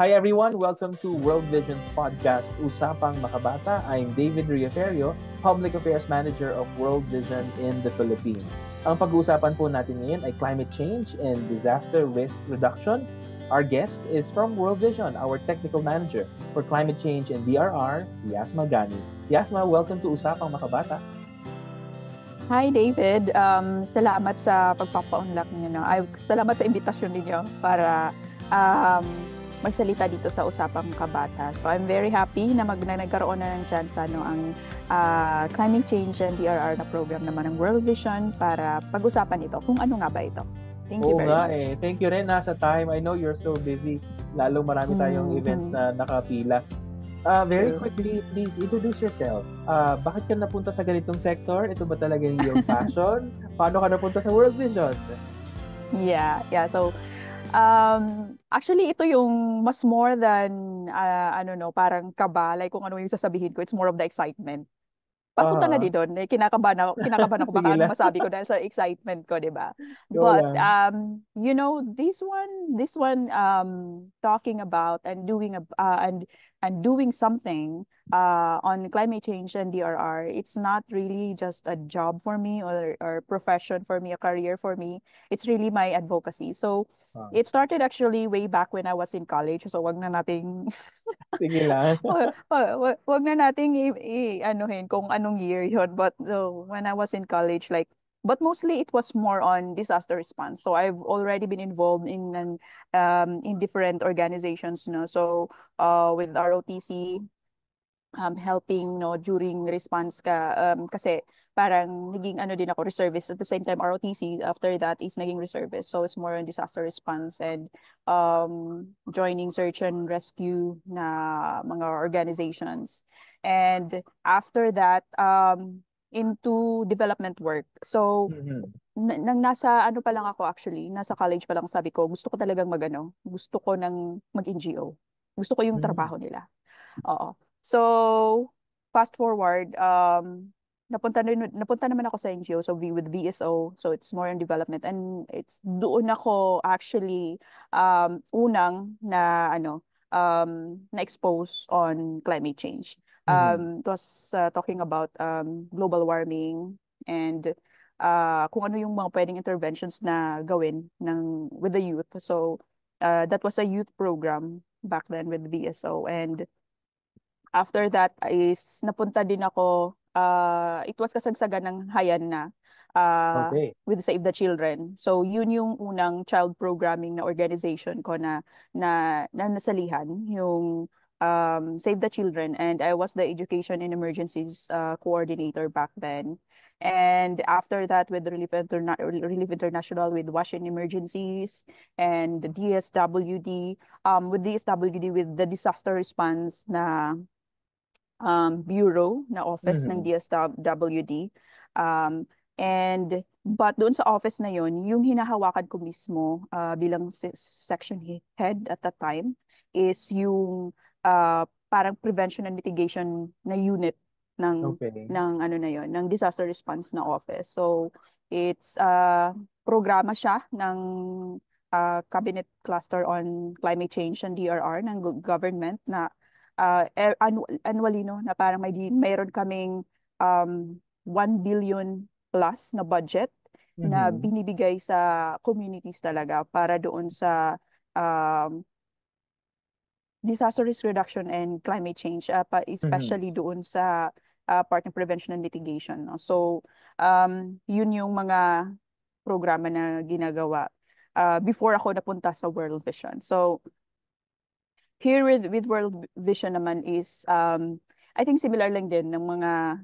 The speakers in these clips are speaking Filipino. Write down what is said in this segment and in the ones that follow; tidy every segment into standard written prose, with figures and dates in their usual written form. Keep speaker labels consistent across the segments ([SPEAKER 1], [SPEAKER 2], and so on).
[SPEAKER 1] Hi everyone, welcome to World Vision's podcast, Usapang Makabata. I'm David Riaferio, Public Affairs Manager of World Vision in the Philippines. Ang pag-uusapan po natin ngayon ay climate change and disaster risk reduction. Our guest is from World Vision, our Technical Manager for Climate Change and DRR, Yasma Gani. Yasma, welcome to Usapang Makabata.
[SPEAKER 2] Hi David, salamat sa pagpapaunlak niyo. No? Salamat sa imbitasyon ninyo para magsalita dito sa Usapang Kabata. So I'm very happy na nagkaroon na ng chance ang Climate Change and DRR na program naman ng World Vision para pag-usapan ito. Kung ano nga ba ito? Thank you very much.
[SPEAKER 1] Thank you rin sa time. I know you're so busy. Lalo marami tayong events na nakapila. Very quickly, please introduce yourself. Bakit ka napunta sa ganitong sector? Ito ba talaga yung iyong passion? Paano ka napunta sa World Vision?
[SPEAKER 2] Yeah. So, actually, ito yung mas more than, parang kaba. Like kung ano yung sasabihin ko, it's more of the excitement. Papunta na din doon. Kinakabahan ako baka anong masabi ko dahil sa excitement ko, di ba? But, this one, talking about and doing something on climate change and DRR, it's not really just a job for me or profession for me, a career for me. It's really my advocacy. So, it started actually way back when I was in college. So, wag na nating
[SPEAKER 1] Sige lang.
[SPEAKER 2] wag na nating anuhin kung anong year yon. But so, when I was in college, but mostly it was more on disaster response. So I've already been involved in different organizations, no. So with ROTC, helping during response kasi parang naging din ako reservist at the same time ROTC. After that is naging reservist, so it's more on disaster response and joining search and rescue na mga organizations, and after that into development work. So nang nasa pa lang ako, actually nasa college pa lang, sabi ko gusto ko talagang gusto ko mag-NGO, gusto ko yung trabaho nila. Oo. So, fast forward, napunta naman ako sa NGO, so with VSO, so it's more in development, and it's doon ako actually unang na expose on climate change. It was talking about global warming and kung ano yung mga pwedeng interventions na gawin with the youth. So, that was a youth program back then with VSO, and after that is napunta din ako, it was kasagsagan ng Hayan na with Save the Children. So yun yung unang child programming na organization ko na nasalihan, yung Save the Children, and I was the Education and Emergencies coordinator back then. And after that, with Relief International, with Washington Emergencies, and the DSWD, with DSWD, with the disaster response na bureau na office ng DSWD. But doon sa office na yon, yung hinahawakan ko mismo bilang section head at that time is yung parang prevention and mitigation na unit ng disaster response na office. So it's programa siya ng Cabinet Cluster on Climate Change and DRR ng government na annually, no, na parang mayroon kaming 1 billion plus na budget na binibigay sa communities talaga para doon sa disaster risk reduction and climate change, especially doon sa part ng prevention and mitigation. No? So, yun yung mga programa na ginagawa before ako napunta sa World Vision. So, here with World Vision naman is, I think similar lang din ng mga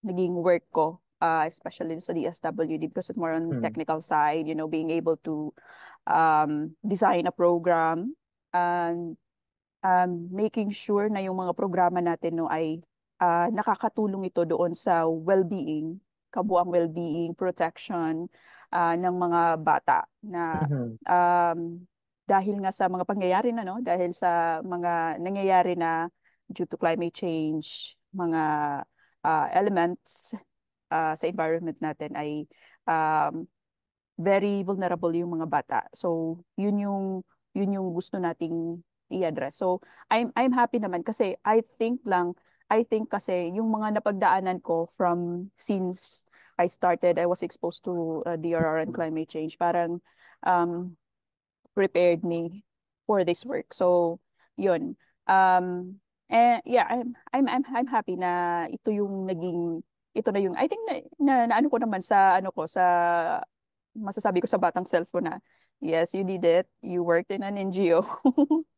[SPEAKER 2] naging work ko, especially sa DSWD, because it's more on technical side, being able to design a program and making sure na yung mga programa natin ay nakakatulong ito doon sa well-being, kabuang well-being, protection ng mga bata na dahil nga sa mga pangyayari dahil sa mga nangyayari na due to climate change, mga elements sa environment natin ay very vulnerable yung mga bata. So, yun yung gusto nating i-address. So I'm happy naman kasi I think kasi yung mga napagdaanan ko from since I was exposed to DRR and climate change, parang um, prepared me for this work. So, yun. Yeah, I'm happy na ito na yung, I think na ano ko naman sa, ano ko, sa, masasabi ko sa batang self ko na, yes, you did it. You worked in an NGO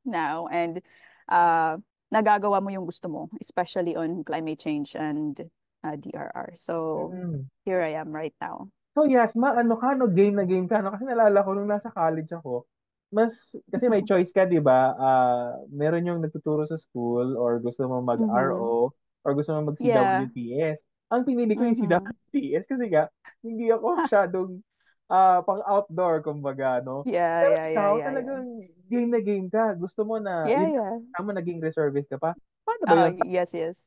[SPEAKER 2] now, and uh, nagagawa mo yung gusto mo, especially on climate change and DRR. So,
[SPEAKER 1] Mm.
[SPEAKER 2] here I am right now.
[SPEAKER 1] So yes, ano ka, no, game na game ka, no? Kasi nalala ko nung nasa college ako, kasi may
[SPEAKER 2] Mhm.
[SPEAKER 1] choice ka, di ba? Meron yung nagtuturo sa school or gusto mo
[SPEAKER 2] Mhm.
[SPEAKER 1] mag-RO or gusto mo
[SPEAKER 2] Yeah.
[SPEAKER 1] mag-CWTS. Ang pinili ko yung
[SPEAKER 2] Mhm.
[SPEAKER 1] CWTS kasi nga, hindi ako masyadong pang-outdoor, kumbaga, no?
[SPEAKER 2] Yeah,
[SPEAKER 1] Pero
[SPEAKER 2] yeah, yeah,
[SPEAKER 1] ikaw,
[SPEAKER 2] yeah, yeah.
[SPEAKER 1] talagang game na game ka. Gusto mo na,
[SPEAKER 2] Yeah,
[SPEAKER 1] yun
[SPEAKER 2] yeah.
[SPEAKER 1] nga, naging reservist ka pa. Paano ba
[SPEAKER 2] Oh,
[SPEAKER 1] yun?
[SPEAKER 2] yes, yes.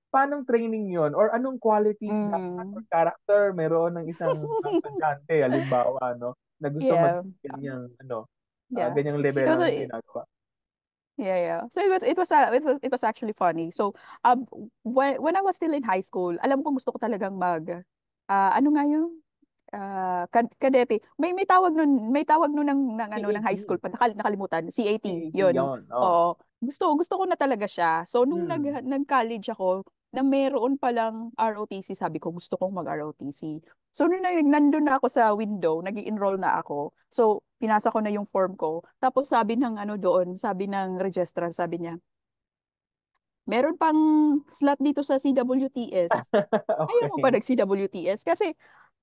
[SPEAKER 1] Paanong training yon or anong qualities dapat or
[SPEAKER 2] Mm.
[SPEAKER 1] character meron ng isang estudyante, halimbawa, no, na gusto
[SPEAKER 2] Yeah.
[SPEAKER 1] maging ganyang,
[SPEAKER 2] Yeah.
[SPEAKER 1] ganyang
[SPEAKER 2] It
[SPEAKER 1] level
[SPEAKER 2] was
[SPEAKER 1] ng
[SPEAKER 2] a,
[SPEAKER 1] ginagawa?
[SPEAKER 2] yeah, yeah. So it was actually funny. So when I was still in high school, alam ko gusto ko talagang ano nga yung kadete. May tawag nun ng ano ng
[SPEAKER 1] CAT.
[SPEAKER 2] high school pa nakalimutan, CAT,
[SPEAKER 1] CAT
[SPEAKER 2] 'yun.
[SPEAKER 1] yon, oh.
[SPEAKER 2] Oo. Gusto ko na talaga siya. So nung
[SPEAKER 1] Hmm.
[SPEAKER 2] nag-college ako, na meron palang ROTC, sabi ko gusto kong mag-ROTC. So nung nandun na ako sa window, nag-enroll na ako. So pinasa ko na yung form ko. Tapos sabi ng ano doon, sabi ng registrar, sabi niya, meron pang slot dito sa CWTS. Ayaw mo ba
[SPEAKER 1] Okay.
[SPEAKER 2] nag-CWTS?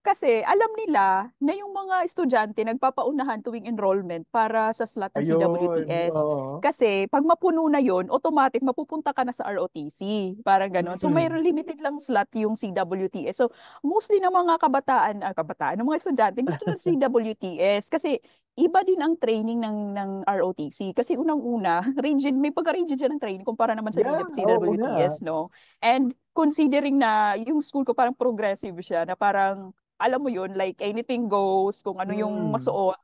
[SPEAKER 2] Kasi alam nila na yung mga estudyante nagpapaunahan tuwing enrollment para sa slot ng
[SPEAKER 1] Ayun,
[SPEAKER 2] CWTS.
[SPEAKER 1] oo.
[SPEAKER 2] Kasi pag mapuno na yon, automatic mapupunta ka na sa ROTC. Parang ganon. So may
[SPEAKER 1] Mm.
[SPEAKER 2] limited lang slot yung CWTS. So mostly ng mga kabataan, ng mga estudyante gusto ng CWTS kasi iba din ang training ng ROTC. Kasi unang-una, may pagka-rigid siya ng training kumpara naman sa
[SPEAKER 1] Yeah, oo nga.
[SPEAKER 2] CWTS, no? And considering na yung school ko parang progressive siya, na parang alam mo yun, like anything goes, kung ano yung
[SPEAKER 1] Mm.
[SPEAKER 2] masuot,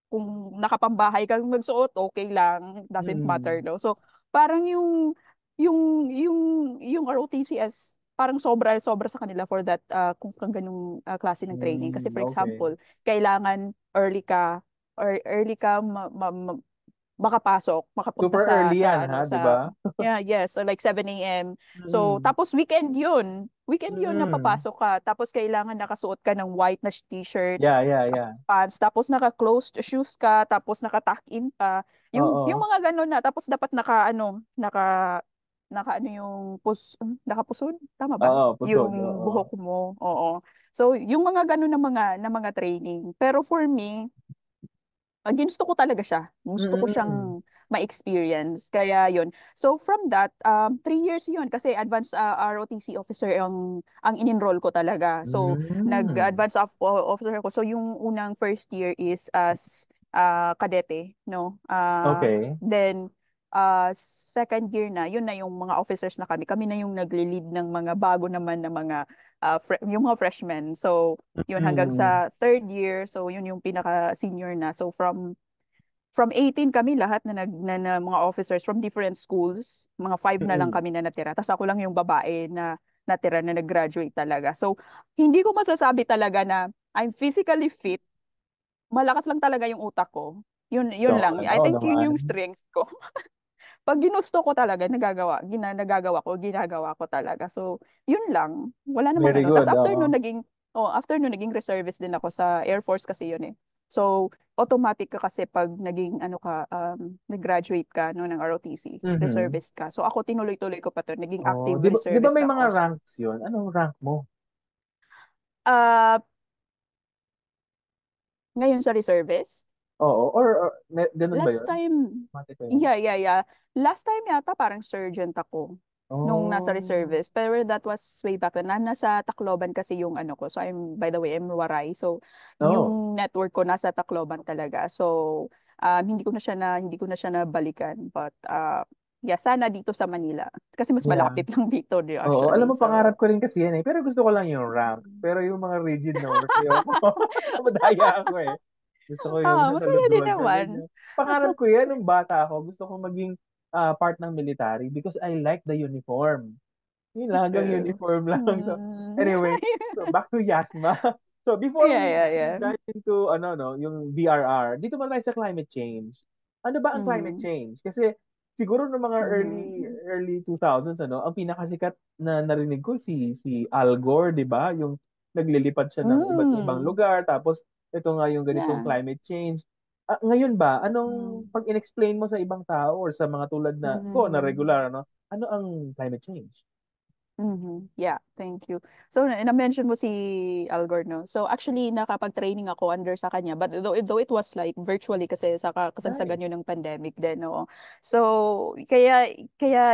[SPEAKER 2] kung nakapambahay kang magsuot, okay lang, doesn't matter,
[SPEAKER 1] Mm.
[SPEAKER 2] no? So, parang yung ROTCS, parang sobra sa kanila for that, kung ganung klase ng training. Kasi
[SPEAKER 1] Mm.
[SPEAKER 2] for
[SPEAKER 1] Okay.
[SPEAKER 2] example, kailangan early ka makapasok, makapunta
[SPEAKER 1] Super early yan,
[SPEAKER 2] sa ano
[SPEAKER 1] ha, di
[SPEAKER 2] sa
[SPEAKER 1] ba?
[SPEAKER 2] yeah, yes, so like 7 a.m. So
[SPEAKER 1] Mm.
[SPEAKER 2] tapos weekend 'yun. Weekend 'yun na
[SPEAKER 1] Mm.
[SPEAKER 2] papasok ka. Tapos kailangan nakasuot ka ng white na t-shirt,
[SPEAKER 1] Yeah, yeah,
[SPEAKER 2] tapos
[SPEAKER 1] yeah.
[SPEAKER 2] pants, tapos naka-closed shoes ka, tapos naka-tuck in ka. Yung
[SPEAKER 1] Oo.
[SPEAKER 2] mga ganun na, tapos dapat naka ano yung nakapusod, tama ba?
[SPEAKER 1] Oo, pusod,
[SPEAKER 2] Yung
[SPEAKER 1] oo.
[SPEAKER 2] buhok mo. Oo. So yung mga ganun na mga training. Pero for me, ginusto ko talaga siya. Gusto ko
[SPEAKER 1] Mm.
[SPEAKER 2] siyang ma-experience. Kaya yun. So from that, 3 years yun kasi advanced ROTC officer ang in-enroll ko talaga. So
[SPEAKER 1] Mm.
[SPEAKER 2] nag-advance officer ko. So yung unang first year is as kadete, no?
[SPEAKER 1] Okay.
[SPEAKER 2] Then second year na, yun na yung mga officers na kami. Kami na yung nagle-lead ng mga bago naman na mga yung mga freshmen. So yun hanggang
[SPEAKER 1] Mm.
[SPEAKER 2] sa third year, so yun yung pinaka senior na. So from 18 kami lahat na mga officers from different schools, mga 5 na lang
[SPEAKER 1] Mm.
[SPEAKER 2] kami na natira. Tapos ako lang yung babae na natira na nag-graduate talaga. So hindi ko masasabi talaga na I'm physically fit. Malakas lang talaga yung utak ko. Yun lang. I
[SPEAKER 1] Oo
[SPEAKER 2] think yun
[SPEAKER 1] naman.
[SPEAKER 2] yung strength ko. Pag ginusto ko talaga, ginagawa ko talaga. So, yun lang. Wala namang
[SPEAKER 1] Very
[SPEAKER 2] ano. Tapos
[SPEAKER 1] good, oo.
[SPEAKER 2] after nun naging reservist din ako sa Air Force kasi yun eh. So, automatic ka kasi pag naging ano ka, nag-graduate ka no, ng ROTC,
[SPEAKER 1] Mhm.
[SPEAKER 2] reservist ka. So, ako tinuloy-tuloy ko pa to. Naging
[SPEAKER 1] Oh,
[SPEAKER 2] active
[SPEAKER 1] 'di ba
[SPEAKER 2] reservist
[SPEAKER 1] may mga
[SPEAKER 2] ako. So,
[SPEAKER 1] ranks 'yun? Anong rank mo?
[SPEAKER 2] uh, ngayon sa reservist,
[SPEAKER 1] Oo, or gano'n ba
[SPEAKER 2] last
[SPEAKER 1] 'yun?
[SPEAKER 2] time,
[SPEAKER 1] Automatic ba 'yun?
[SPEAKER 2] yeah, yeah, yeah. Last time yata parang sergeant ako nung nasa
[SPEAKER 1] Oh.
[SPEAKER 2] reservist. Pero that was way back then. Nasa Tacloban kasi yung ano ko. So by the way, I'm Waray. So
[SPEAKER 1] Oh.
[SPEAKER 2] yung network ko nasa Tacloban talaga. So hindi ko na siya nabalikan. But yeah, sana dito sa Manila. Kasi mas
[SPEAKER 1] Yeah.
[SPEAKER 2] malapit lang dito,
[SPEAKER 1] Oo, alam
[SPEAKER 2] actually.
[SPEAKER 1] mo pangarap
[SPEAKER 2] So
[SPEAKER 1] ko rin kasi 'yan, eh, pero gusto ko lang yung rank. Pero yung mga rigid na work ayoko. Madaya ako, eh. Gusto ko yung
[SPEAKER 2] Masaya din
[SPEAKER 1] lulod-lod na
[SPEAKER 2] naman.
[SPEAKER 1] ganyan. Pangarap ko yan nung bata ako. Gusto ko maging part ng military because I like the uniform. Yun lang, hanggang
[SPEAKER 2] True.
[SPEAKER 1] uniform lang. So,
[SPEAKER 2] Mm.
[SPEAKER 1] anyway, so back to Yasma. So, before
[SPEAKER 2] Yeah,
[SPEAKER 1] we
[SPEAKER 2] yeah, yeah.
[SPEAKER 1] dive into, yung VRR, dito man tayo sa climate change. Ano ba ang climate
[SPEAKER 2] Mm-hmm.
[SPEAKER 1] change? Kasi, siguro no mga early
[SPEAKER 2] Mm-hmm.
[SPEAKER 1] early 2000s, ang pinakasikat na narinig ko si Al Gore, di ba? Yung naglilipad siya ng iba't ibang
[SPEAKER 2] Mm.
[SPEAKER 1] lugar, tapos ito nga yung ganitong
[SPEAKER 2] Yeah.
[SPEAKER 1] climate change. Ngayon ba, anong
[SPEAKER 2] Mm.
[SPEAKER 1] pag in-explain mo sa ibang tao or sa mga tulad ko na
[SPEAKER 2] Mm.
[SPEAKER 1] regular, ano ang climate change?
[SPEAKER 2] Mm-hmm. Yeah, thank you. So, na-mention mo si Al Gore, no? So, actually, nakapag-training ako under sa kanya. But though it was like virtually kasi sa kasagsagan
[SPEAKER 1] Nice.
[SPEAKER 2] yun ng pandemic din, no? So, kaya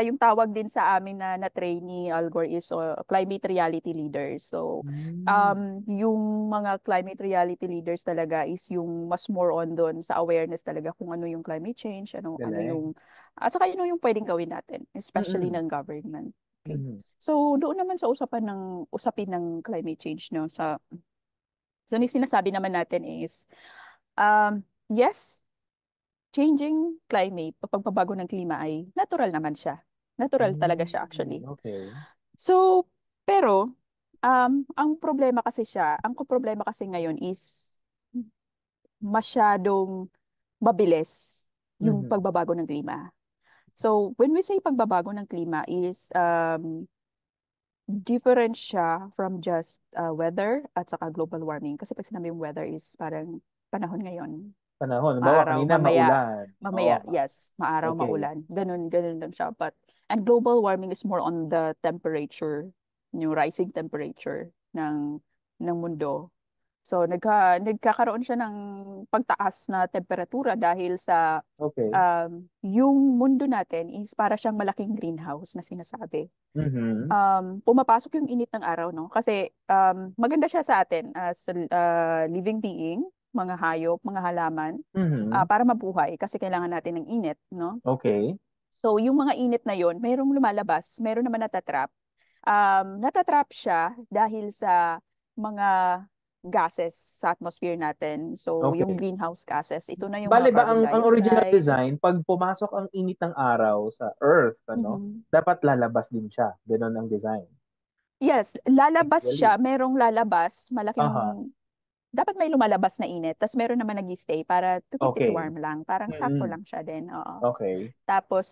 [SPEAKER 2] yung tawag din sa amin na train ni Al Gore is climate reality leaders. So,
[SPEAKER 1] Mm,
[SPEAKER 2] yung mga climate reality leaders talaga is yung mas more on doon sa awareness talaga kung ano yung climate change, ano
[SPEAKER 1] galing.
[SPEAKER 2] yung, at saka ano yung pwedeng gawin natin, especially
[SPEAKER 1] Mm-mm.
[SPEAKER 2] ng government. Okay.
[SPEAKER 1] Mhm.
[SPEAKER 2] So, doon naman sa usapin ng climate change, no, so yung sinasabi naman natin is, yes, changing climate, pagbabago ng klima ay natural naman siya. Natural talaga siya actually.
[SPEAKER 1] Okay.
[SPEAKER 2] So, pero, ang problema kasi ngayon is masyadong mabilis yung
[SPEAKER 1] Mhm.
[SPEAKER 2] pagbabago ng klima. So, when we say pagbabago ng klima is, different siya from just weather at saka global warming. Kasi pag sinabi yung weather is parang panahon ngayon.
[SPEAKER 1] Panahon. Halimbawa,
[SPEAKER 2] Maaraw,
[SPEAKER 1] kanina
[SPEAKER 2] mamaya,
[SPEAKER 1] maulan. Oo.
[SPEAKER 2] mamaya, yes, maaraw,
[SPEAKER 1] Okay.
[SPEAKER 2] maulan. Ganun lang siya. And global warming is more on the temperature, yung rising temperature ng mundo. So, nagkakaroon siya ng pagtaas na temperatura dahil sa
[SPEAKER 1] Okay.
[SPEAKER 2] yung mundo natin is para siyang malaking greenhouse na sinasabi.
[SPEAKER 1] Mhm.
[SPEAKER 2] Pumapasok yung init ng araw, no? Kasi maganda siya sa atin as living being, mga hayop, mga halaman,
[SPEAKER 1] Mhm.
[SPEAKER 2] para mabuhay kasi kailangan natin ng init, no?
[SPEAKER 1] Okay.
[SPEAKER 2] So, yung mga init na yon, mayroong lumalabas, mayroon naman natatrap. Natatrap siya dahil sa mga gases sa atmosphere natin. So, yung
[SPEAKER 1] Okay.
[SPEAKER 2] greenhouse gases, ito na yung
[SPEAKER 1] Bale
[SPEAKER 2] mga
[SPEAKER 1] ba
[SPEAKER 2] carbon
[SPEAKER 1] ang original
[SPEAKER 2] dioxide.
[SPEAKER 1] design, pag pumasok ang init ng araw sa Earth,
[SPEAKER 2] Mhm.
[SPEAKER 1] dapat lalabas din siya. Ganon ang design.
[SPEAKER 2] Yes, lalabas
[SPEAKER 1] Ideally.
[SPEAKER 2] siya, merong lalabas,
[SPEAKER 1] Aha.
[SPEAKER 2] malaking dapat may lumalabas na init, tapos meron naman nag-stay para to keep it
[SPEAKER 1] Okay.
[SPEAKER 2] warm lang. Parang sakto
[SPEAKER 1] Mm.
[SPEAKER 2] lang siya din, oo.
[SPEAKER 1] Okay.
[SPEAKER 2] Tapos,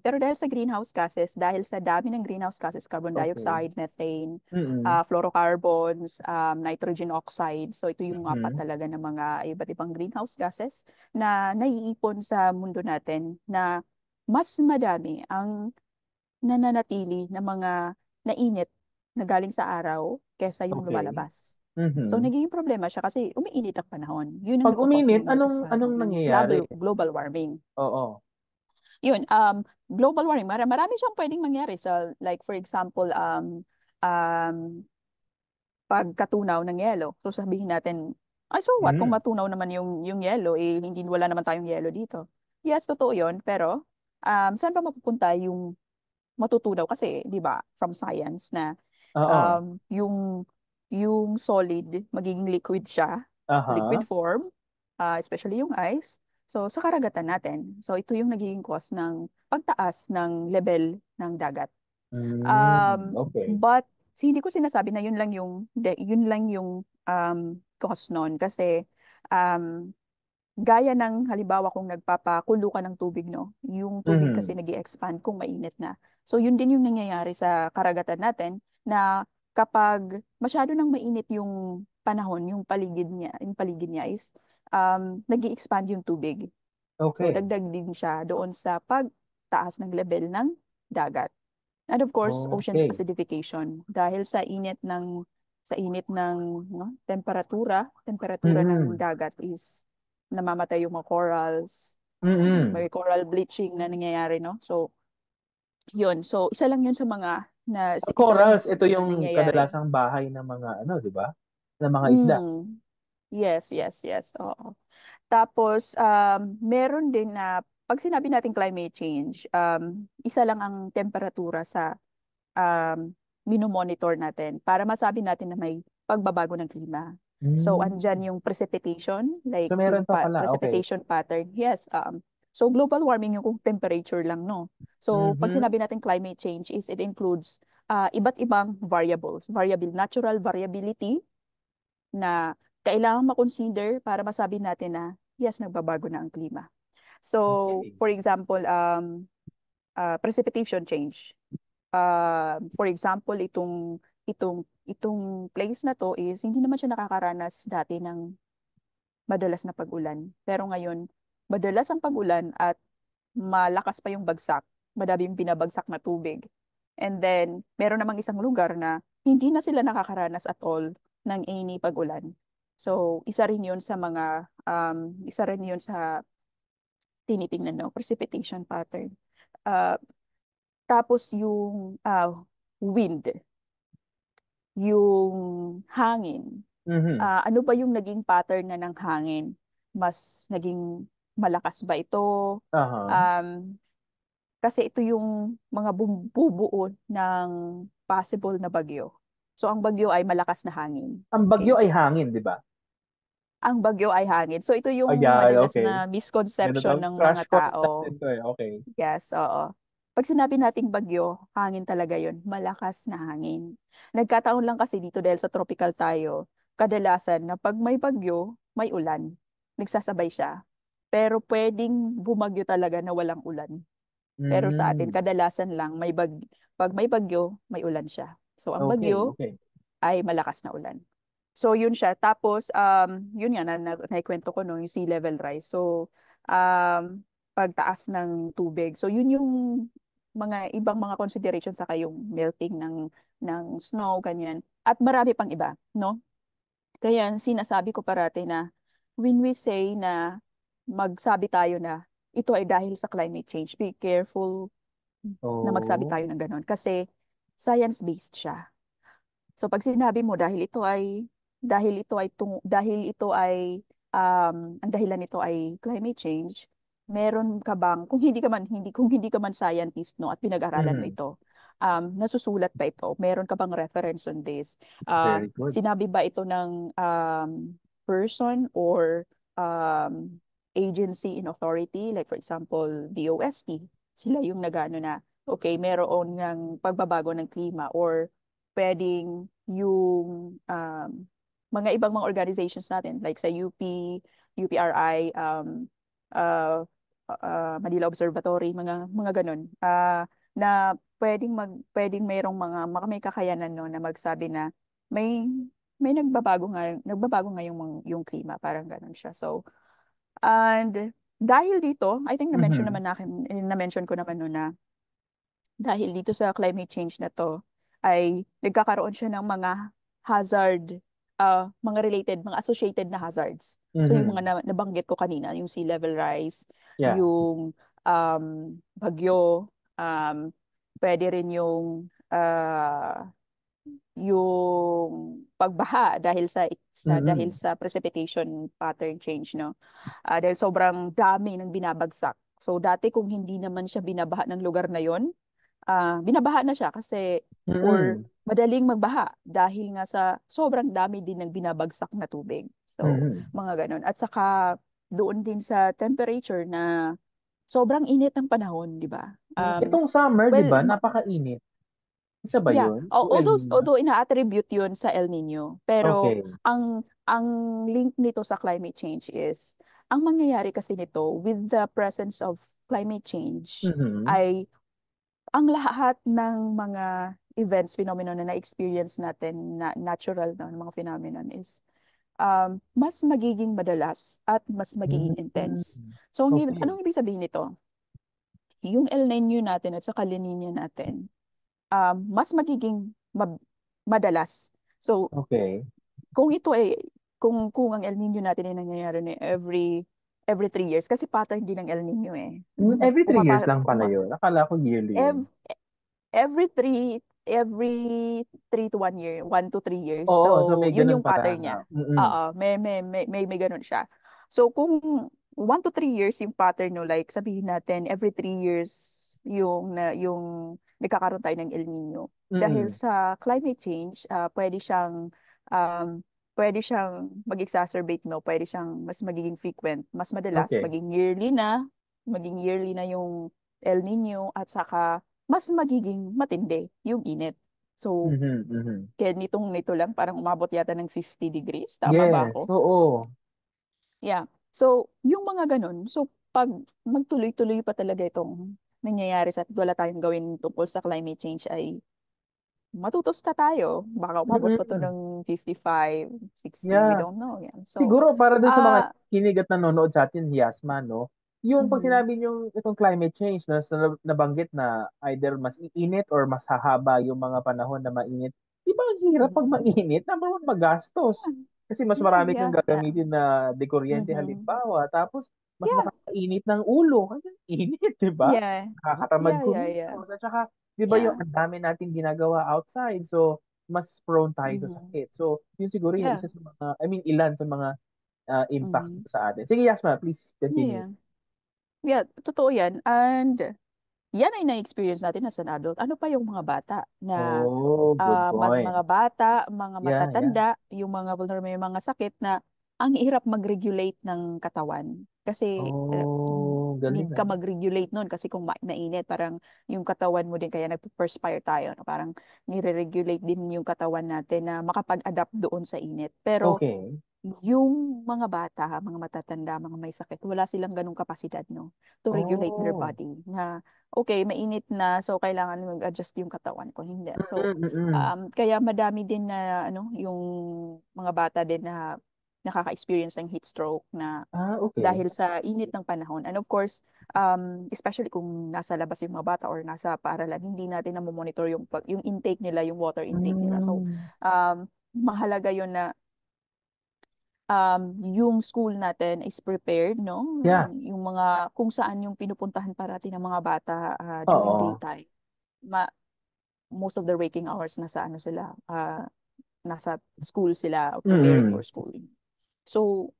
[SPEAKER 2] pero dahil sa greenhouse gases, dahil sa dami ng greenhouse gases, carbon
[SPEAKER 1] Okay.
[SPEAKER 2] dioxide, methane,
[SPEAKER 1] Mm.
[SPEAKER 2] fluorocarbons, nitrogen oxide. So, ito yung apat
[SPEAKER 1] Mhm.
[SPEAKER 2] talaga ng mga iba't ibang greenhouse gases na naiipon sa mundo natin na mas madami ang nananatili na mga nainit na galing sa araw kesa yung
[SPEAKER 1] Okay.
[SPEAKER 2] lumalabas. So,
[SPEAKER 1] Mhm.
[SPEAKER 2] nagiging problema siya kasi umiinit ang panahon. Yun ang
[SPEAKER 1] Pag
[SPEAKER 2] nagkakos
[SPEAKER 1] uminit,
[SPEAKER 2] ng
[SPEAKER 1] anong
[SPEAKER 2] ng
[SPEAKER 1] nangyayari?
[SPEAKER 2] global warming.
[SPEAKER 1] Oo.
[SPEAKER 2] Yun, global warming, marami siyang pwedeng mangyari. So, like for example, um, pagkatunaw ng yelo. So, sabihin natin, ay so what, kung
[SPEAKER 1] Mm.
[SPEAKER 2] matunaw naman yung yelo, eh, hindi, wala naman tayong yelo dito. Yes, totoo yun, pero saan ba mapupunta yung matutunaw kasi, 'di ba, from science na
[SPEAKER 1] Oo.
[SPEAKER 2] yung solid magiging liquid siya, liquid
[SPEAKER 1] Aha.
[SPEAKER 2] form, especially yung ice. So sa karagatan natin. So ito yung nagiging cause ng pagtaas ng level ng dagat.
[SPEAKER 1] Okay.
[SPEAKER 2] But hindi ko sinasabi na yun lang yung cause noon kasi um, gaya ng halimbawa kung nagpapakulo ka ng tubig, no? Yung tubig kasi
[SPEAKER 1] Mhm.
[SPEAKER 2] nag-expand kung mainit na. So yun din yung nangyayari sa karagatan natin na kapag masyado nang mainit yung panahon, yung paligid niya is nag-expand yung tubig. So
[SPEAKER 1] Okay.
[SPEAKER 2] dagdag din siya doon sa pagtaas ng level ng dagat. And of course, ocean's
[SPEAKER 1] Okay.
[SPEAKER 2] acidification dahil sa init ng no, temperatura ng
[SPEAKER 1] Mm.
[SPEAKER 2] dagat is namamatay yung mga corals,
[SPEAKER 1] Mm.
[SPEAKER 2] may coral bleaching na nangyayari, no? So, yun. So, isa lang yun
[SPEAKER 1] Corals,
[SPEAKER 2] sa
[SPEAKER 1] ito
[SPEAKER 2] mga
[SPEAKER 1] yung
[SPEAKER 2] nangyayari.
[SPEAKER 1] kadalasang bahay ng mga di ba? Ng mga isda.
[SPEAKER 2] Mm. Yes, yes, yes. Oo. Tapos, meron din na, pag sinabi natin climate change, isa lang ang temperatura sa um, minomonitor natin para masabi natin na may pagbabago ng klima. So,
[SPEAKER 1] Mm.
[SPEAKER 2] andyan yung precipitation, like
[SPEAKER 1] So meron
[SPEAKER 2] yung
[SPEAKER 1] pa pala, okay.
[SPEAKER 2] precipitation pattern. Yes, so global warming yung kung temperature lang, no? So, pag
[SPEAKER 1] Mhm.
[SPEAKER 2] sinabi natin climate change is it includes iba't ibang variables, natural variability na kailangan makonsider para masabi natin na yes, nagbabago na ang klima. So,
[SPEAKER 1] Okay.
[SPEAKER 2] for example, precipitation change. For example, itong place na to is hindi naman siya nakakaranas dati ng madalas na pag-ulan. Pero ngayon, madalas ang pag-ulan at malakas pa yung bagsak. Madami yung binabagsak na tubig. And then, meron namang isang lugar na hindi na sila nakakaranas at all ng any pag-ulan. So, isa rin yun sa tinitingnan, no, precipitation pattern. Uh, Tapos yung wind, yung hangin.
[SPEAKER 1] Mhm.
[SPEAKER 2] Ano ba yung naging pattern na ng hangin? Mas naging malakas ba ito?
[SPEAKER 1] Aha.
[SPEAKER 2] Um, Kasi ito yung mga bubuo ng possible na bagyo. So ang bagyo ay malakas na hangin.
[SPEAKER 1] Ang bagyo
[SPEAKER 2] Okay?
[SPEAKER 1] ay hangin, di ba?
[SPEAKER 2] Ang bagyo ay hangin. So ito yung
[SPEAKER 1] Ayan,
[SPEAKER 2] madalas
[SPEAKER 1] okay.
[SPEAKER 2] na
[SPEAKER 1] Ganito,
[SPEAKER 2] misconception ng
[SPEAKER 1] crash
[SPEAKER 2] mga
[SPEAKER 1] course natin
[SPEAKER 2] tao.
[SPEAKER 1] to eh. Okay.
[SPEAKER 2] Yes, oo. Pag sinabi nating bagyo, hangin talaga yun. Malakas na hangin. Nagkataon lang kasi dito dahil sa tropical tayo, kadalasan na pag may bagyo, may ulan. Nagsasabay siya. Pero pwedeng bumagyo talaga na walang ulan. Pero sa atin,
[SPEAKER 1] Mm.
[SPEAKER 2] kadalasan lang, pag may bagyo, may ulan siya. So, ang
[SPEAKER 1] Okay,
[SPEAKER 2] bagyo
[SPEAKER 1] okay.
[SPEAKER 2] ay malakas na ulan. So, yun siya. Tapos, yun nga, naikwento ko no, yung sea level rise. So, pagtaas ng tubig. So, yun yung mga ibang mga consideration sa yung melting ng snow, ganyan. At marami pang iba, no? Kaya sinasabi ko parati na when we say na magsabi tayo na ito ay dahil sa climate change, be careful na magsabi
[SPEAKER 1] Oh.
[SPEAKER 2] tayo ng gano'n kasi science-based siya. So pag sinabi mo dahil ito ay ang dahilan nito ay climate change, meron ka bang kung hindi ka man scientist no at pinag-aralan mo
[SPEAKER 1] Mhm.
[SPEAKER 2] ito, nasusulat ba ito? Meron ka bang reference on this?
[SPEAKER 1] Very good.
[SPEAKER 2] Sinabi ba ito ng person or agency in authority like for example DOST? Sila yung nagano na okay, meron ng pagbabago ng klima or pwedeng yung mga ibang mga organizations natin like sa UPRI, uh, Manila Observatory, mga ganun. Na pwedeng mayroong mga may kakayanan no na magsabi na may may nagbabago nga yung klima, parang ganun siya. So, and dahil dito, I think
[SPEAKER 1] Mhm.
[SPEAKER 2] na-mention ko naman no na dahil dito sa climate change na to ay nagkakaroon siya ng mga hazard, mga associated na hazards. So yung mga
[SPEAKER 1] Mhm.
[SPEAKER 2] nabanggit ko kanina, yung sea level rise,
[SPEAKER 1] Yeah.
[SPEAKER 2] yung bagyo, pwede rin yung pagbaha dahil
[SPEAKER 1] Mm.
[SPEAKER 2] sa precipitation pattern change, no? Dahil sobrang dami ng binabagsak. So dati kung hindi naman siya binabaha ng lugar na yon, binabaha na siya kasi or
[SPEAKER 1] Mm.
[SPEAKER 2] madaling magbaha dahil nga sa sobrang dami din ng binabagsak na tubig. So,
[SPEAKER 1] Mhm.
[SPEAKER 2] mga ganun. At saka doon din sa temperature na sobrang init ng panahon, di ba?
[SPEAKER 1] Itong summer, 'di
[SPEAKER 2] Well,
[SPEAKER 1] ba, napakainit. Isa ba
[SPEAKER 2] yeah,
[SPEAKER 1] 'yun? Yung El Niño?
[SPEAKER 2] although ina-attribute yun sa El Nino, pero
[SPEAKER 1] Okay.
[SPEAKER 2] ang link nito sa climate change is ang mangyayari kasi nito with the presence of climate change
[SPEAKER 1] Mhm.
[SPEAKER 2] ay ang lahat ng mga events, phenomenon na na-experience natin na natural na mga phenomenon is mas magiging madalas at mas magiging
[SPEAKER 1] Mm.
[SPEAKER 2] intense. So,
[SPEAKER 1] Okay.
[SPEAKER 2] anong ibig sabihin nito? Yung El Nino natin at saka La Nina natin, mas magiging madalas. So,
[SPEAKER 1] Okay.
[SPEAKER 2] kung ito ay, kung ang El Nino natin ay nangyayari na every 3 years, kasi pattern din ng El Nino eh.
[SPEAKER 1] Every 3 years
[SPEAKER 2] Pumapa,
[SPEAKER 1] lang pala 'yun. Akala ko yearly 'yun.
[SPEAKER 2] ev, every 3 to 1 year, 1 to 3 years.
[SPEAKER 1] Oo, so
[SPEAKER 2] So,
[SPEAKER 1] may
[SPEAKER 2] yun
[SPEAKER 1] gano'n
[SPEAKER 2] yung
[SPEAKER 1] pala
[SPEAKER 2] pattern
[SPEAKER 1] na
[SPEAKER 2] niya.
[SPEAKER 1] mm.
[SPEAKER 2] Oo, may ganun siya. So, kung 1 to 3 years yung pattern no, like sabihin natin every 3 years yung nagkakaroon tayo ng El Nino. Dahil
[SPEAKER 1] Mm.
[SPEAKER 2] sa climate change, um, pwede siyang mag-exacerbate, no? Pwede siyang mas magiging frequent, mas madalas,
[SPEAKER 1] Okay.
[SPEAKER 2] maging yearly na yung El Nino at saka mas magiging matindi yung init. So,
[SPEAKER 1] Mhm, mhm.
[SPEAKER 2] kaya nito lang, parang umabot yata ng 50 degrees. Tama ba
[SPEAKER 1] Yes,
[SPEAKER 2] ako?
[SPEAKER 1] oo.
[SPEAKER 2] Yeah. So, yung mga ganun. So, pag magtuloy-tuloy pa talaga itong nangyayari sa atin, wala tayong gawin tungkol sa climate change ay matutusta tayo. Baka umabot pa to
[SPEAKER 1] Mm.
[SPEAKER 2] ng 55, 60, we
[SPEAKER 1] Yeah.
[SPEAKER 2] don't know. Yan. So,
[SPEAKER 1] Siguro para dun sa mga
[SPEAKER 2] ah,
[SPEAKER 1] kinig at nanonood sa atin, Yasma, no? Yung pag
[SPEAKER 2] mhm,
[SPEAKER 1] sinabi yung itong climate change na nabanggit na either mas iinit or mas hahaba yung mga panahon na mainit, di ba ang hirap pag
[SPEAKER 2] mhm.
[SPEAKER 1] mainit? Number one, magastos. Kasi mas
[SPEAKER 2] Yeah,
[SPEAKER 1] marami kang
[SPEAKER 2] yeah, yeah.
[SPEAKER 1] gagamitin na dekuryente
[SPEAKER 2] Mhm.
[SPEAKER 1] halimbawa. Tapos, mas
[SPEAKER 2] Yeah,
[SPEAKER 1] makakainit ng ulo. Kasi init, di ba?
[SPEAKER 2] yeah,
[SPEAKER 1] Nakakatamad
[SPEAKER 2] yeah, yeah, yeah.
[SPEAKER 1] kumilos. At saka, di ba yung
[SPEAKER 2] Yeah.
[SPEAKER 1] ang dami nating ginagawa outside? So, mas prone tayo sa
[SPEAKER 2] Mhm.
[SPEAKER 1] sakit. So, yun siguro yung
[SPEAKER 2] Yeah.
[SPEAKER 1] isa sa mga, I mean, ilan sa mga impacts
[SPEAKER 2] Mhm.
[SPEAKER 1] dito sa atin. Sige, Yasma, please continue.
[SPEAKER 2] Yeah. Yeah, totoo yan. And yan ay na-experience natin as an adult. Ano pa yung mga bata na
[SPEAKER 1] Oh, good point.
[SPEAKER 2] mga bata, mga
[SPEAKER 1] Yeah, yeah.
[SPEAKER 2] matatanda, yung mga vulnerable, may mga sakit na ang hirap mag-regulate ng katawan. Kasi
[SPEAKER 1] Oh,
[SPEAKER 2] need
[SPEAKER 1] galing
[SPEAKER 2] ka
[SPEAKER 1] ah.
[SPEAKER 2] mag-regulate nun kasi kung mainit, parang yung katawan mo din, kaya nagpe-perspire tayo. No? Parang nire-regulate din yung katawan natin na makapag-adapt doon sa init. Pero
[SPEAKER 1] Okay.
[SPEAKER 2] yung mga bata, mga matatanda, mga may sakit, wala silang ganung kapasidad, no? To regulate their
[SPEAKER 1] Oh.
[SPEAKER 2] body. Na, okay, mainit na, so kailangan mag-adjust yung katawan ko. Hindi. So,
[SPEAKER 1] Mm-mm.
[SPEAKER 2] kaya madami din na, ano, yung mga bata din na nakaka-experience ng heat stroke na
[SPEAKER 1] Ah, okay.
[SPEAKER 2] dahil sa init ng panahon. And of course, especially kung nasa labas yung mga bata or nasa paaralan, hindi natin na monitor yung intake nila, yung water intake nila. So,
[SPEAKER 1] Mm.
[SPEAKER 2] mahalaga yun na yung school natin is prepared, no?
[SPEAKER 1] Yeah.
[SPEAKER 2] Yung mga kung saan yung pinupuntahan parati ng mga bata during
[SPEAKER 1] Oo.
[SPEAKER 2] daytime. Ma Most of the waking hours nasa ano sila, nasa school sila preparing
[SPEAKER 1] Mm-mm.
[SPEAKER 2] for school. So,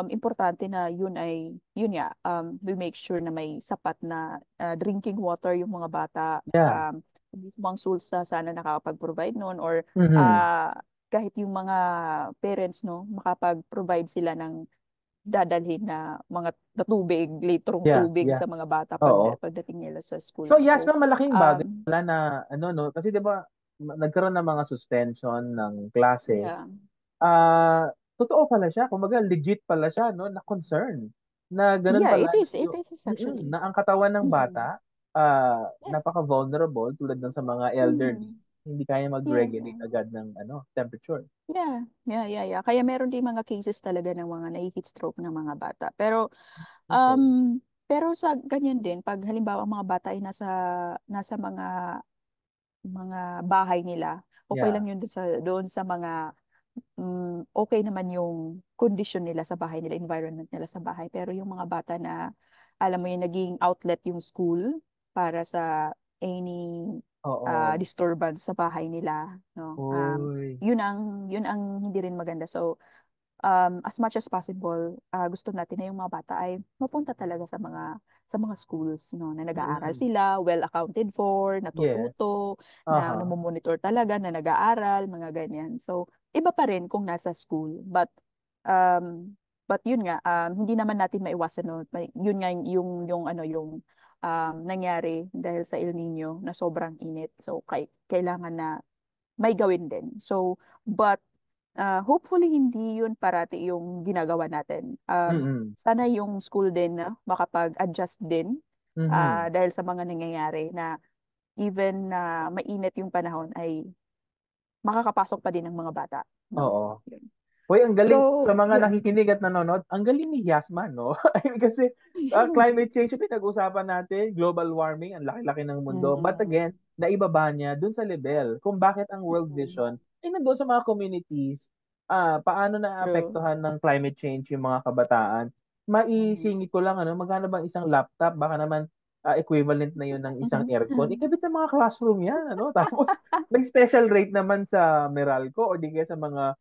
[SPEAKER 2] importante na yun nga, we make sure na may sapat na drinking water yung mga bata.
[SPEAKER 1] Yeah.
[SPEAKER 2] Mismong schools na sana nakakapag-provide noon or
[SPEAKER 1] Mm-hmm.
[SPEAKER 2] uh, kahit yung mga parents, no, makapag-provide sila ng dadalhin na mga na tubig, litrong
[SPEAKER 1] Yeah,
[SPEAKER 2] tubig
[SPEAKER 1] yeah.
[SPEAKER 2] sa mga bata
[SPEAKER 1] Oo.
[SPEAKER 2] pagdating nila sa school.
[SPEAKER 1] So,
[SPEAKER 2] No? So,
[SPEAKER 1] Yasma, malaking bagay
[SPEAKER 2] um,
[SPEAKER 1] pala na, ano, no? Kasi, di ba, nagkaroon ng mga suspension ng klase.
[SPEAKER 2] yeah.
[SPEAKER 1] Totoo pala siya. Kumbaga, legit pala siya, no? Na concern. Na ganun
[SPEAKER 2] Yeah,
[SPEAKER 1] pala.
[SPEAKER 2] it is actually.
[SPEAKER 1] Na ang katawan ng
[SPEAKER 2] Mm.
[SPEAKER 1] bata,
[SPEAKER 2] Yeah.
[SPEAKER 1] napaka-vulnerable tulad ng sa mga elderly.
[SPEAKER 2] Mm.
[SPEAKER 1] Hindi kaya
[SPEAKER 2] Yeah.
[SPEAKER 1] mag-regulate agad ng temperature.
[SPEAKER 2] Yeah, yeah, yeah, yeah. Kaya meron din mga cases talaga ng mga nai-heat stroke ng mga bata.
[SPEAKER 1] Okay.
[SPEAKER 2] Pero sa ganyan din, pag halimbawa ang mga bata ay nasa mga bahay nila, okay
[SPEAKER 1] Yeah.
[SPEAKER 2] lang yun doon sa mga okay naman yung condition nila sa bahay nila, environment nila sa bahay. Pero yung mga bata na, alam mo yung naging outlet yung school para sa any
[SPEAKER 1] Oo.
[SPEAKER 2] disturbance sa bahay nila, no?
[SPEAKER 1] Uy.
[SPEAKER 2] Yun ang hindi rin maganda. So, as much as possible, gusto natin na yung mga bata ay mapunta talaga sa mga schools, no, na nag-aaral
[SPEAKER 1] Mm-mm.
[SPEAKER 2] sila, well accounted for,
[SPEAKER 1] Yes.
[SPEAKER 2] natututo, na
[SPEAKER 1] Aha.
[SPEAKER 2] namomonitor talaga, na nag-aaral, mga ganyan. So, iba pa rin kung nasa school. Um, but yun nga, hindi naman natin maiwasan, no, yun nga yung ano yung nangyari dahil sa El Nino na sobrang init. So, kailangan na may gawin din. So, but hopefully hindi yun parati yung ginagawa natin.
[SPEAKER 1] Mm-mm.
[SPEAKER 2] Sana yung school din na makapag-adjust din
[SPEAKER 1] Mhm.
[SPEAKER 2] dahil sa mga nangyayari na even na mainit yung panahon ay makakapasok pa din ng mga bata. No?
[SPEAKER 1] Oo.
[SPEAKER 2] Yun.
[SPEAKER 1] Hoy, ang galing sa
[SPEAKER 2] So,
[SPEAKER 1] mga
[SPEAKER 2] yun.
[SPEAKER 1] nakikinig at nanonood. Ang galing ni Yasman, no? I mean, kasi climate change yung pinag-usapan natin, global warming, ang laki-laki ng mundo. But
[SPEAKER 2] Mhm.
[SPEAKER 1] again, naibaba niya dun sa level kung bakit ang World
[SPEAKER 2] Mhm.
[SPEAKER 1] Vision ay nandoon sa mga communities, paano
[SPEAKER 2] True.
[SPEAKER 1] naapektuhan ng climate change yung mga kabataan.
[SPEAKER 2] Mhm.
[SPEAKER 1] Maisingit ko lang, magkano bang isang laptop? Baka naman equivalent na yun ng isang aircon. Ikabit sa mga classroom yan, ano? Tapos, may special rate naman sa Meralco o di kaya sa mga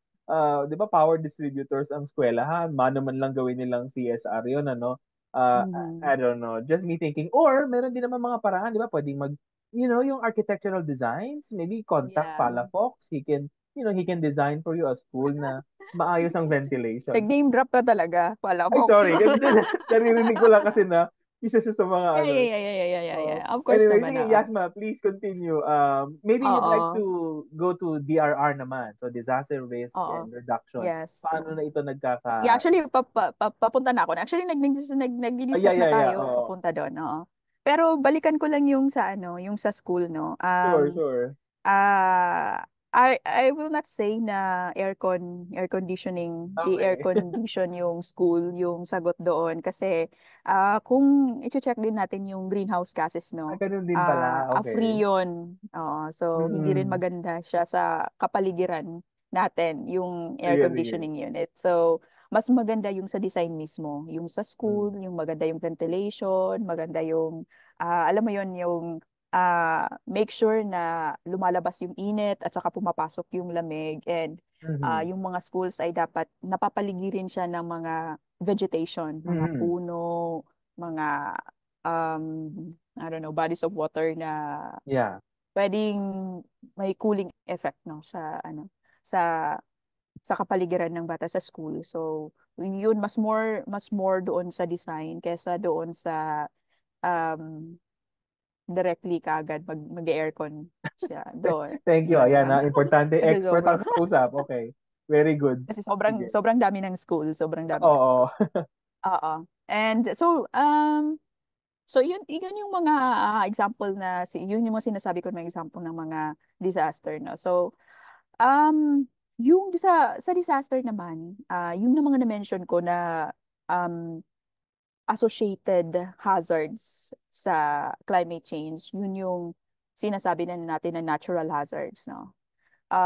[SPEAKER 1] 'di ba power distributors ang eskwelahan, mano man lang gawin nilang CSR 'yon ano. I
[SPEAKER 2] Mhm.
[SPEAKER 1] don't know, just me thinking or meron din naman mga paraan 'di ba pwedeng yung architectural designs, maybe contact
[SPEAKER 2] Yeah.
[SPEAKER 1] Palafox, he can he can design for you a school na maayos ang ventilation.
[SPEAKER 2] Nag-name drop ka talaga. Wala,
[SPEAKER 1] Ay,
[SPEAKER 2] Fox.
[SPEAKER 1] sorry. Naririnig ko lang kasi na isa siya sa mga
[SPEAKER 2] Yeah,
[SPEAKER 1] ano.
[SPEAKER 2] yeah, yeah, yeah, yeah, yeah, yeah,
[SPEAKER 1] Oh.
[SPEAKER 2] yeah. Of course
[SPEAKER 1] Anyway,
[SPEAKER 2] naman,
[SPEAKER 1] sige,
[SPEAKER 2] oo.
[SPEAKER 1] Yasma, please continue. Maybe you'd like
[SPEAKER 2] Oo,
[SPEAKER 1] to go to DRR naman. So, disaster risk
[SPEAKER 2] oo.
[SPEAKER 1] and reduction.
[SPEAKER 2] Yes.
[SPEAKER 1] Paano na ito
[SPEAKER 2] Yeah,
[SPEAKER 1] nagkaka...
[SPEAKER 2] actually, papunta na ako. Actually,
[SPEAKER 1] Ay, yeah,
[SPEAKER 2] nag-discuss na
[SPEAKER 1] yeah, yeah.
[SPEAKER 2] tayo
[SPEAKER 1] Oo.
[SPEAKER 2] papunta doon, oo. Pero balikan ko lang yung sa ano, yung sa school, no.
[SPEAKER 1] Sure, sure.
[SPEAKER 2] I will not say na air
[SPEAKER 1] Okay.
[SPEAKER 2] condition yung school, yung sagot doon kasi kung i-check din natin yung greenhouse gases, no.
[SPEAKER 1] Ganun din pala.
[SPEAKER 2] Free
[SPEAKER 1] Okay.
[SPEAKER 2] yun. Oo, so hindi rin
[SPEAKER 1] Mm-mm.
[SPEAKER 2] maganda siya sa kapaligiran natin yung air
[SPEAKER 1] Sige, sige.
[SPEAKER 2] conditioning unit. So mas maganda yung sa design mismo, yung sa
[SPEAKER 1] Mm.
[SPEAKER 2] school, yung maganda yung ventilation, maganda yung alam mo yon yung make sure na lumalabas yung init at saka pumapasok yung lamig and
[SPEAKER 1] Mhm.
[SPEAKER 2] yung mga schools ay dapat napapaligirin siya ng mga vegetation, mga
[SPEAKER 1] Mhm.
[SPEAKER 2] puno, mga um, I don't know, bodies of water na
[SPEAKER 1] Yeah.
[SPEAKER 2] pwedeng may cooling effect no sa sa kapaligiran ng bata sa school. So yun mas more doon sa design kaysa doon sa um, directly kaagad mag-aircon siya doon.
[SPEAKER 1] Thank you.
[SPEAKER 2] Yun
[SPEAKER 1] Ayan,
[SPEAKER 2] lang.
[SPEAKER 1] importante.
[SPEAKER 2] Kasi
[SPEAKER 1] Expert ang
[SPEAKER 2] sobrang
[SPEAKER 1] kausap. Okay. Very good.
[SPEAKER 2] kasi sobrang
[SPEAKER 1] Sige.
[SPEAKER 2] sobrang dami ng school, sobrang dami ng
[SPEAKER 1] Oo.
[SPEAKER 2] school. Oo. And so yun yung mga example yun yung mga sinasabi ko na example ng mga disaster no. So yung sa disaster naman, yung na mga na-mention ko na um associated hazards sa climate change, yun yung sinasabi na natin na natural hazards, no?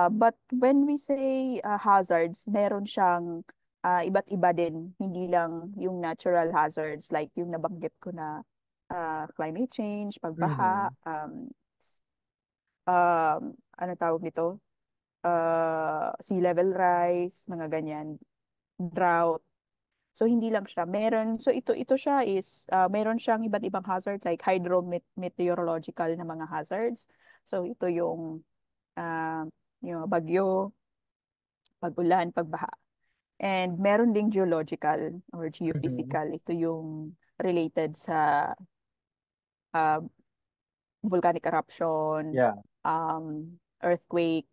[SPEAKER 2] But when we say hazards, meron siyang iba't iba din, hindi lang yung natural hazards like yung nabanggit ko na climate change, pagbaha,
[SPEAKER 1] Mhm.
[SPEAKER 2] ano tawag nito? Sea level rise, mga ganyan, drought. So hindi lang siya. Ito siya is meron siyang iba't ibang hazard like hydrometeorological na mga hazards. So ito uh, yung bagyo, pag-ulan, pagbaha. And meron ding geological or
[SPEAKER 1] Mhm.
[SPEAKER 2] geophysical. Ito yung related sa uh, volcanic eruption,
[SPEAKER 1] Yeah.
[SPEAKER 2] earthquake,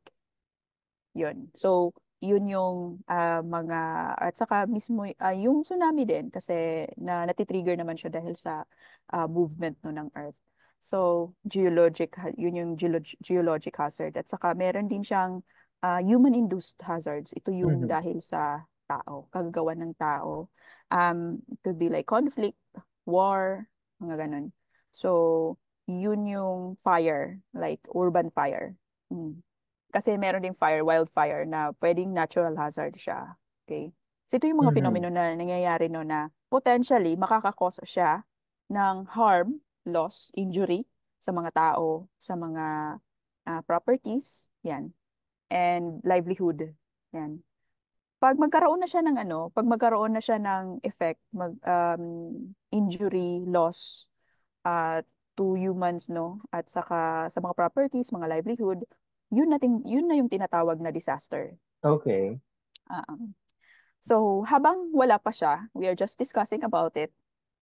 [SPEAKER 2] yun. So, yun yung mga, at saka mismo, yung tsunami din, kasi natitrigger naman siya dahil sa movement no, ng Earth. So, yun yung geologic hazard. At saka meron din siyang human-induced hazards. Ito yung
[SPEAKER 1] Mhm.
[SPEAKER 2] dahil sa tao, kagagawa ng tao. It could be like conflict, war, mga ganun. So, yun yung fire, like urban fire. Mm. Kasi meron ding wildfire na pwedeng natural hazard siya. Okay? So ito yung mga
[SPEAKER 1] Mhm.
[SPEAKER 2] fenomeno na nangyayari no na potentially makakakos siya ng harm, loss, injury sa mga tao, sa mga properties, yan, and livelihood. Yan. Pag magkaroon na siya ng effect, injury, loss, uh, to humans, no, at saka sa mga properties, mga livelihood, yun na yung tinatawag na disaster.
[SPEAKER 1] Okay.
[SPEAKER 2] Ah, so, habang wala pa siya, we are just discussing about it.